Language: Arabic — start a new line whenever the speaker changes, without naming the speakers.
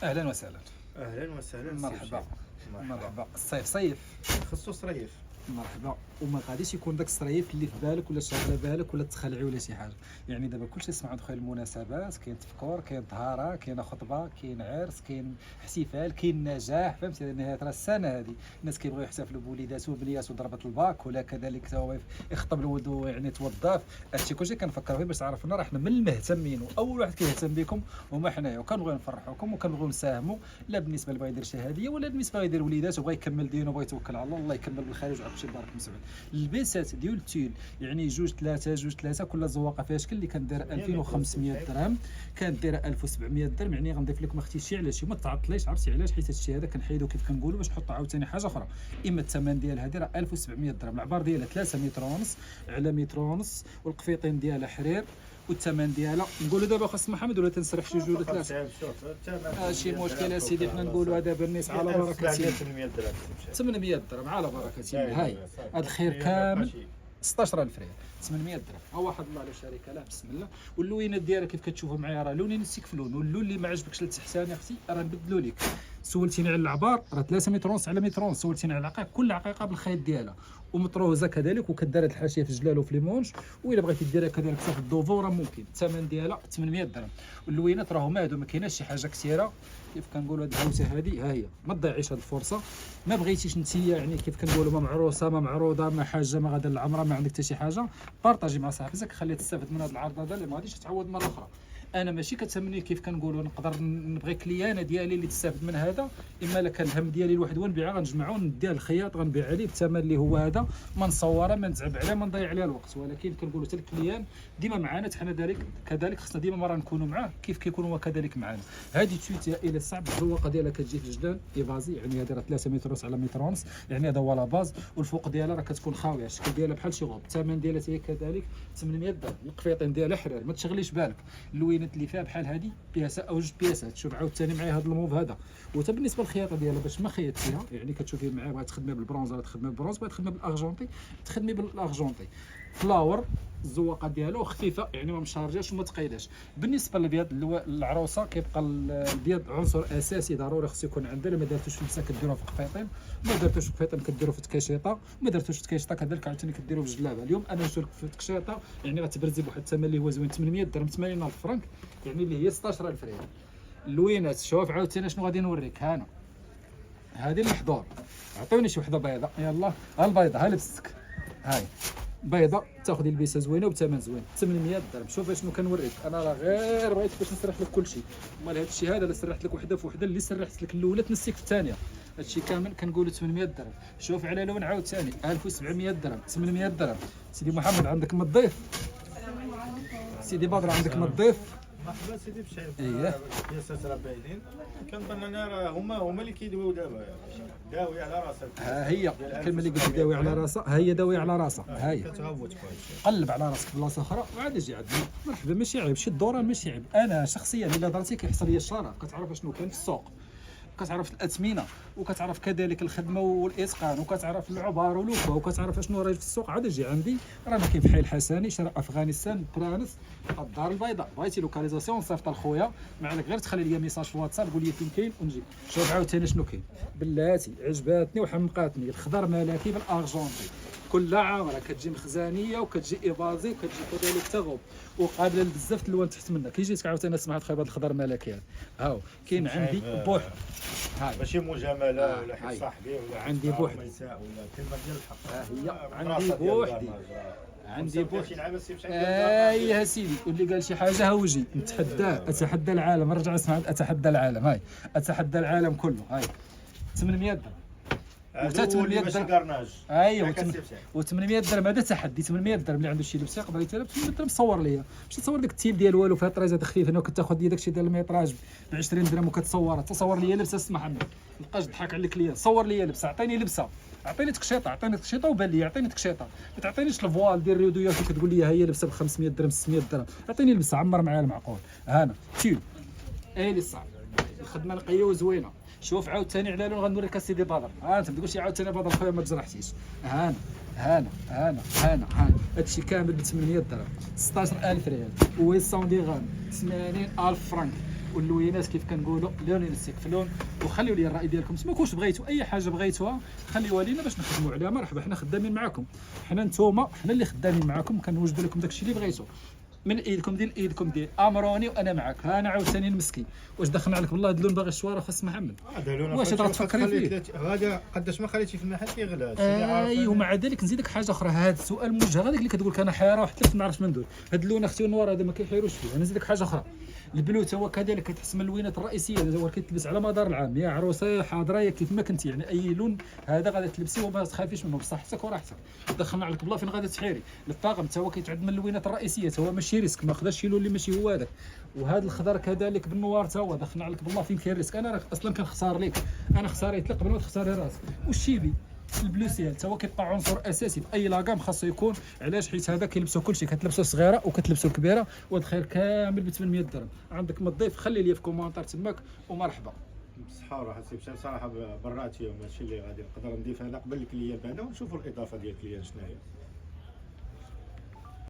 اهلا وسهلا.
اهلا وسهلا.
مرحبا. مرحبا. الصيف صيف
خصو صريف.
مرحبا. وما غاديش يكون داك الصريف اللي في بالك ولا شاغله بالك ولا تخلعي ولا شي حاجه. يعني دابا كلشي سمعوا دخل المناسبات، كاين تفكور، كاين طهاره، كاين خطبه، كاين عرس، كاين احتفال، كاين نجاح، فهمتي؟ نهايه راه السنه هذه الناس كيبغيو يحتفلوا بوليداتو وبلياتو ضربت الباك، ولا كذلك تا هو يخطب لولدو يعني توظف. هادشي كلشي كنفكروا فيه باش تعرفونا راه حنا من المهتمين، واول واحد كيهتم بكم هما حنايا، وكنبغيو نفرحوكم وكنبغيو نساهموا، لا بالنسبه اللي بغا يدير شهاديه ولا بالنسبه يدير وليدات وبغا يكمل دينه وبغا يتوكل على الله، الله يكمل بالخارج وعطيه شي بارك مسعود. البيسات ديال التيل يعني جوج ثلاثه كل زواقه فيها شكل اللي كندير 2500 درهم، كندير 1700 درهم. يعني غنضيف لكم اختي شي على شي، ما تعطليش. عرفتي علاش؟ حيت هادشي هذا كنحيدو كيف كنقولوا باش نحطوا عاوتاني حاجه اخرى. اما الثمن ديال هذه راه 1700 درهم، العبار ديالها 3 متر ونص على متر ونص، والقفيطين ديالها حرير، والثمن ديالها نقولوا دابا خاص محمد ولا تنسرح شي جوج ثلاثه. ماشي مشكل اسيدي، حنا نقولوا دابا الناس على بركه الله. 800 درهم على بركه الله. هاي هذا الخير كامل 16000 ريال. 800 درهم. ها واحد الله على شركه له بسم الله. واللوينات ديالها كيف كتشوفوا معايا راه لونين نسيك في لون، واللون اللي ما عجبكش للتحسان يا اختي راه نبدلوا لك. سولتيني على العبار راه 3 متر ونص على متر ونص، سولتيني على العقيق كل عقيقه بالخيط ديالها ومطروزه كذلك، وكدار الحاشيه في جلال وفي ليمونج، والا بغيتي ديرها كذلك في الدوفو راه ممكن. الثمن ديالها 800 درهم. واللوينات راهم هادو ما كايناش شي حاجه كثيره كيف كنقولوا. هاد الهوسه هذه ها هي، ما تضيعيش هاد الفرصه. ما بغيتيش نتيا يعني كيف كنقولوا ما معروسه ما معروضه ما حاجه ما غادا العمره ما عندك حتى شي حاجه، بارطاجي مع صاحبتك خليها تستافد من هاد العرض هذا اللي ما غاديش تعوض مره اخرى. انا ماشي كتهمني كيف كنقولوا نقدر نبغي كليانه ديالي اللي تستافد من هذا، اما لا كان الهم ديالي الواحد هو نبيعها غنجمعو نديها الخياط غنبيع عليه بالثمن اللي هو هذا، ما نصورها ما نتعب عليها ما نضيع عليها الوقت. ولكن كنقولوا حتى الكليان ديما معنا، حنا كذلك خصنا ديما مره نكونوا معاه كيف كيكون هو كذلك معنا. هذه تويتيا الى صعب الزواقه ديالها كتجي في الجدان ايفازي، يعني هذه راه 3 متر ونص على متر ونص، يعني هذا هو لا باز، والفوق ديالها راه كتكون خاويه الشكل ديالها بحال شي غوب. الثمن ديالها هي كذلك 800 درهم. القفيطين ديالها حرير ما تشغليش بالك. اللوينات اللي فيها بحال هذه بياسه او جوج بياسات. شوف عاوتاني معايا هذا الموف هذا. وحتى بالنسبه للخياطه ديالها باش ما خيطتيها يعني كتشوفي معايا بغات تخدمي بالبرونز ولا تخدمي بالبرونز، بغات تخدمي بالارجونتي تخدمي بالارجونتي. فلاور الزواقه ديالو خفيفه يعني ما مشارجاش وما ثقيلاش. بالنسبه للبيض العروسه كيبقى البيض عنصر اساسي ضروري خصو يكون عندنا. ما درتوش في لبسه كديروه في قفيطين، ما درتوش في قفيطين كديروه في تكاشيطه، ما درتوش في تكاشيطه كذلك عاوتاني كديروه في جلابه. اليوم انا نشوف في تكاشيطه يعني غتبرزي بواحد الثمن اللي هو زوين 800 درهم 80000 فرنك، يعني اللي هي 16000 ريال. اللوينات شوف عاوتاني شنو غادي نوريك. هانا هذه المحضور، عطيوني شي وحده بيضاء يلاه. ها البيضاء ها لبستك هاي بيضاء تاخذي البيسه زوينه وبثمن زوين 800 درهم. شوف شنو كنوريك انا، راه غير بغيت باش نسرح لك كلشي. امال هذا الشيء هذا اللي سرحت لك وحده في وحده، اللي سرحت لك الاولى تنسيك في الثانيه. هادشي كامل كنقولوا 800 درهم. شوف على لون عاوتاني 1700 درهم 800 درهم. سيدي محمد عندك ما تضيف، سيدي بدر عندك ما تضيف.
مرحبا سيدي بشير.
اييه
البياسات راه باينين. كنظن انا راه هما اللي كيدويو دابا داوي على راسها.
ها هي الكلمه اللي قلت داوي على راسها، ها هي داوي على راسها. ها هي
كتغوت كويس.
قلب على راسك بلاصه اخرى وعاد اجي عندنا مرحبا. ماشي عيب شي الدوران ماشي عيب. انا شخصيا الا درتي كيحصل لي الشرف، كتعرف شنو كاين في السوق، كتعرف الاثمنه، وكتعرف كذلك الخدمه والاتقان، وكتعرف العبار ولوفا، وكتعرف شنو رايج في السوق. عاد اجي عندي رانا كاين في حي الحسني شارع افغانستان برانس الدار البيضاء. بغيتي لوكاليزاسيون صيفط لخويا ما عليك غير تخلي لي ميساج في الواتساب قول لي فين كاين ونجي. شوف عاوتاني شنو كاين بلاتي عجباتني وحمقاتني. الخضر ملكي بالارجونتي كلها عامره، كتجي مخزانيه وكتجي ايفازي وكتجي كذلك تغوب وقابله بزاف الالوان تحت منها. كي جيتك عاوتاني سمعت خايب هذا الخضر ملكي هذا هاو كاين عندي بوحد. هاي
ماشي مجامله ولا حق صاحبي ولا
عندي بوحدي
ولا كلمه ديال الحق.
ها هي عندي بوحدي عندي بوحدي. يا سيدي واللي قال شي حاجه هوجي نتحداه. اتحدى العالم، رجع اسمع اتحدى العالم. هاي اتحدى العالم كله. هاي 800 درهم و 800 درهم. ايوا و800 درهم هذا تحدي. 800 درهم اللي عنده شي لبسه يقدر يتلبس 800 درهم. صور ليا باش تصور داك التيل ديال والو فيها طريزه خفيفه هنا، وكتاخذ لي داكشي ديال الميطراج ب 20 درهم وكتصورها. تصور ليا لبسه اسمح لي مابقاش ضحك على الكليان. صور ليا لبسه، عطيني لبسه، عطيني تكشيطه، عطيني تكشيطه وبان لي عطيني تكشيطه. ما تعطينيش الفوال ديال الريوديات وكتقول لي ها هي لبسه ب 500 درهم 600 درهم. عطيني لبسه عمر معايا المعقول. هانا تيل اللي صعب الخدمه نقيه وزوينه. شوف عاوتاني على لون غنوريك اسيدي بدر. ها انت تقول شي عاوتاني بدر خويا ما تجرحتيش. هانا هادشي كامل ب 800 درهم 16000 ريال. ويسون دي غان 80000 فرنك. واللوينات كيف كنقولوا لون يستكفلون. وخليوا لي الراي ديالكم ما كنتش بغيتوا اي حاجه بغيتوها خليوها لينا باش نخدموا عليها. مرحبا، حنا خدامين معكم، حنا نتوما حنا اللي خدامين معكم، كنوجدوا لكم داكشي اللي بغيتوا من ايدكم ديال ايدكم ديال امروني وانا معك. ها انا عاوتاني المسكين واش دخلنا عليك بالله هاد اللون باغي الشواره خاص محمد. واش هضره تفكري فيه
هذا قداش ما خليتي في المحل كيغلى.
اي ومع ذلك نزيدك حاجه اخرى، هذا السؤال موجه هذاك اللي كتقول لك انا حيره وحتى ما عرفتش من ندير. هاد اللون اختي النوار هذا ما كيحيروش فيه. انا نزيدك حاجه اخرى، البلوت هو كذلك كتحس من اللوينات الرئيسيه، هو كيتلبس على مدار العام، يا عروسه حاضره يا كيف ما كنت، يعني اي لون هذا غادي تلبسيه وما تخافيش منه بصحتك وراحتك. دخلنا عليك بالله فين غادي تحيري. الطاقم حتى هو كيتعد من اللوينات الرئيسيه، حتى هو ماشي ريسك، ما خداش شي لون اللي ماشي هو هذاك. وهذا الخضر كذلك بالنوار حتى هو دخلنا عليك بالله فين كاين ريسك. انا اصلا كنخسر ليك، انا خساريت لك قبل ما تخسري راسك. والشيبي البلوسيال حتى هو كيبقى عنصر اساسي في اي لاكام خاصو يكون. علاش؟ حيت هذا كيلبسوا كلشي، كتلبسوا الصغيره وكتلبسوا الكبيره، وهذا الخير كامل ب 800 درهم. عندك ما تضيف خلي لي في كومونتير تماك ومرحبا.
بصحة وراحة سي بشار صراحة براتي وماشي اللي غادي نقدر نضيف. انا قبل الكليان بعدا ونشوفوا الاضافة ديال الكليان شنو هي.